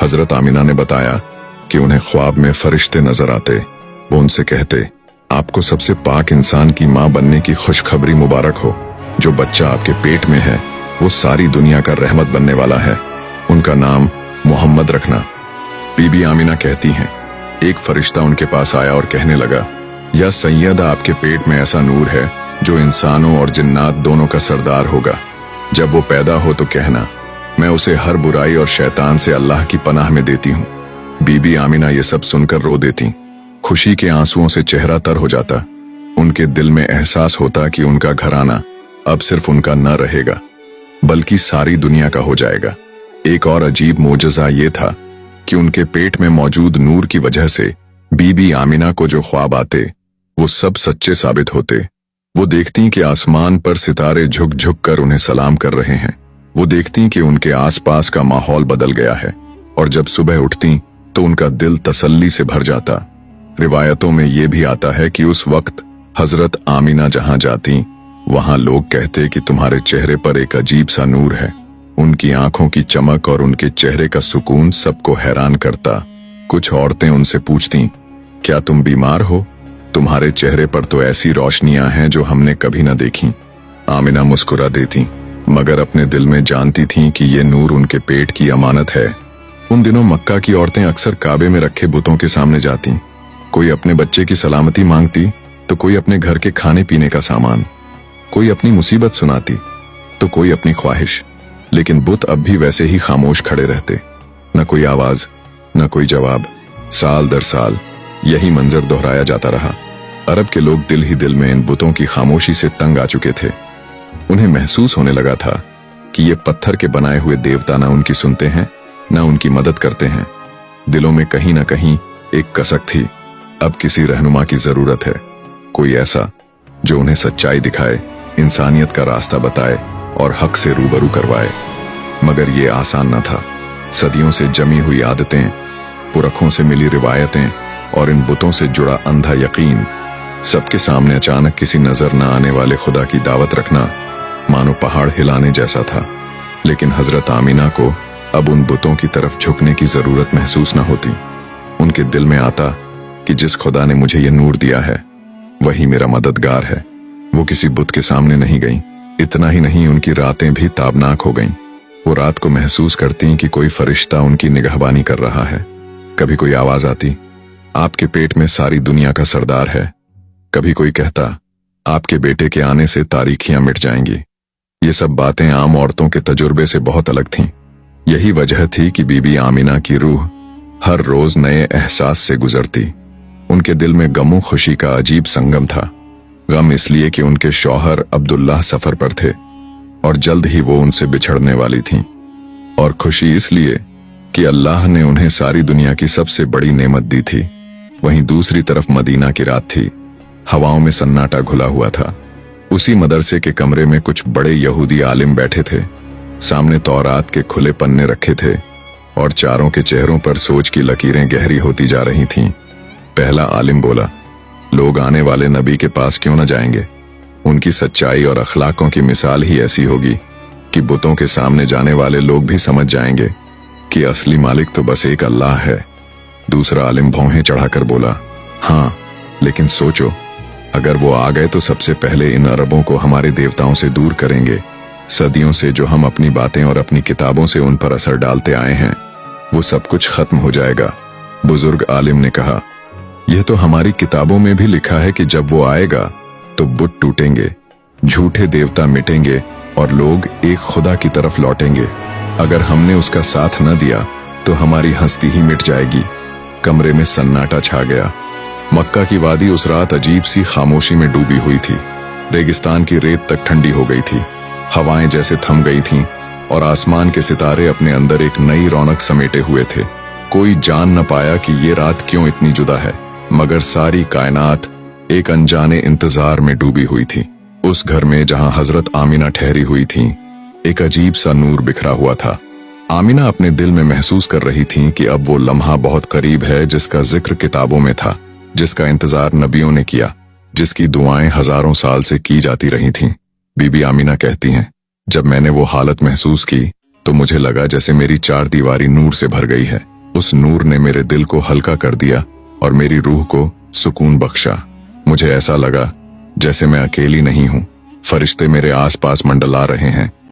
हजरत आमिना ने बताया कि उन्हें ख्वाब में फरिश्ते नजर आते। वो उनसे कहते, आपको सबसे पाक इंसान की माँ बनने की खुशखबरी मुबारक हो। जो बच्चा आपके पेट में है वो सारी दुनिया का रहमत बनने वाला है। उनका नाम मोहम्मद रखना। बीबी आमिना कहती हैं, एक फरिश्ता उनके पास आया और कहने लगा, या सैयदा, आपके पेट में ऐसा नूर है जो इंसानों और जिन्नात दोनों का सरदार होगा। जब वो पैदा हो तो कहना, मैं उसे हर बुराई और शैतान से अल्लाह की पनाह में देती हूँ। बीबी आमिना ये सब सुनकर रो देती। खुशी के आंसुओं से चेहरा तर हो जाता। उनके दिल में एहसास होता कि उनका घराना अब सिर्फ उनका न रहेगा बल्कि सारी दुनिया का हो जाएगा। एक और अजीब मोजज़ा ये था कि उनके पेट में मौजूद नूर की वजह से बीबी आमिना को जो ख्वाब आते वो सब सच्चे साबित होते। वो देखती कि आसमान पर सितारे झुक झुक कर उन्हें सलाम कर रहे हैं। वो देखती कि उनके आसपास का माहौल बदल गया है और जब सुबह उठती तो उनका दिल तसल्ली से भर जाता। रिवायतों में ये भी आता है कि उस वक्त हजरत आमिना जहां जाती वहां लोग कहते कि तुम्हारे चेहरे पर एक अजीब सा नूर है। उनकी आंखों की चमक और उनके चेहरे का सुकून सबको हैरान करता। कुछ औरतें उनसे पूछती, क्या तुम बीमार हो? तुम्हारे चेहरे पर तो ऐसी रोशनियां हैं जो हमने कभी न देखी। आमिना मुस्कुरा देती, मगर अपने दिल में जानती थीं कि ये नूर उनके पेट की अमानत है। उन दिनों मक्का की औरतें अक्सर काबे में रखे बुतों के सामने जाती। कोई अपने बच्चे की सलामती मांगती तो कोई अपने घर के खाने पीने का सामान, कोई अपनी मुसीबत सुनाती तो कोई अपनी ख्वाहिश। लेकिन बुत अब भी वैसे ही खामोश खड़े रहते। न कोई आवाज, न कोई जवाब। साल दर साल यही मंजर दोहराया जाता रहा। अरब के लोग दिल ही दिल में इन बुतों की खामोशी से तंग आ चुके थे। उन्हें महसूस होने लगा था कि ये पत्थर के बनाए हुए देवता न उनकी सुनते हैं न उनकी मदद करते हैं। दिलों में कहीं न कहीं एक कसक थी, अब किसी रहनुमा की जरूरत है। कोई ऐसा जो उन्हें सच्चाई दिखाए, इंसानियत का रास्ता बताए और हक से रूबरू करवाए। मगर ये आसान न था। सदियों से जमी हुई आदतें, पुरखों से मिली रिवायतें और इन बुतों से जुड़ा अंधा यकीन, सबके सामने अचानक किसी नजर न आने वाले खुदा की दावत रखना मानो पहाड़ हिलाने जैसा था। लेकिन हजरत आमिना को अब उन बुतों की तरफ झुकने की जरूरत महसूस न होती। उनके दिल में आता कि जिस खुदा ने मुझे ये नूर दिया है वही मेरा मददगार है। वो किसी बुत के सामने नहीं गई। इतना ही नहीं, उनकी रातें भी ताबनाक हो गईं। वो रात को महसूस करती कि कोई फरिश्ता उनकी निगहबानी कर रहा है। कभी कोई आवाज आती, आपके पेट में सारी दुनिया का सरदार है। कभी कोई कहता, आपके बेटे के आने से तारीखियां मिट जाएंगी। ये सब बातें आम औरतों के तजुर्बे से बहुत अलग थीं। यही वजह थी कि बीबी आमिना की रूह हर रोज नए एहसास से गुजरती। उनके दिल में गमो खुशी का अजीब संगम था। गम इसलिए कि उनके शौहर अब्दुल्लाह सफर पर थे और जल्द ही वो उनसे बिछड़ने वाली थीं, और खुशी इसलिए कि अल्लाह ने उन्हें सारी दुनिया की सबसे बड़ी नेमत दी थी। वहीं दूसरी तरफ मदीना की रात थी। हवाओं में सन्नाटा घुला हुआ था। उसी मदरसे के कमरे में कुछ बड़े यहूदी आलिम बैठे थे। सामने तौरात के खुले पन्ने रखे थे और चारों के चेहरों पर सोच की लकीरें गहरी होती जा रही थीं। पहला आलिम बोला, लोग आने वाले नबी के पास क्यों न जाएंगे? उनकी सच्चाई और अखलाकों की मिसाल ही ऐसी होगी कि बुतों के सामने जाने वाले लोग भी समझ जाएंगे कि असली मालिक तो बस एक अल्लाह है। दूसरा आलिम भौहें चढ़ाकर बोला, हाँ, लेकिन सोचो, अगर वो आ गए तो सबसे पहले इन अरबों को हमारे देवताओं से दूर करेंगे। सदियों से जो हम अपनी बातें और अपनी किताबों से उन पर असर डालते आए हैं, वो सब कुछ खत्म हो जाएगा। बुजुर्ग आलिम ने कहा, यह तो हमारी किताबों में भी लिखा है कि जब वो आएगा तो बुत टूटेंगे, झूठे देवता मिटेंगे और लोग एक खुदा की तरफ लौटेंगे। अगर हमने उसका साथ न दिया तो हमारी हस्ती ही मिट जाएगी। कमरे में सन्नाटा छा गया। मक्का की वादी उस रात अजीब सी खामोशी में डूबी हुई थी। रेगिस्तान की रेत तक ठंडी हो गई थी। हवाएं जैसे थम गई थीं और आसमान के सितारे अपने अंदर एक नई रौनक समेटे हुए थे। कोई जान न पाया कि ये रात क्यों इतनी जुदा है, मगर सारी कायनात एक अनजाने इंतजार में डूबी हुई थी। उस घर में जहां हजरत आमिना ठहरी हुई थीं, एक अजीब सा नूर बिखरा हुआ था। आमिना अपने दिल में महसूस कर रही थीं कि अब वो लम्हा बहुत करीब है जिसका जिक्र किताबों में था, जिसका इंतजार नबियों ने किया, जिसकी दुआएं हजारों साल से की जाती रही थीं। बीबी आमिना कहती हैं, जब मैंने वो हालत महसूस की तो मुझे लगा जैसे मेरी चार दीवारी नूर से भर गई है। उस नूर ने मेरे दिल को हल्का कर दिया और मेरी रूह को सुकून बख्शा। मुझे ऐसा लगा जैसे मैं अकेली नहीं हूं, फरिश्ते मेरे आसपास मंडला रहे हैं।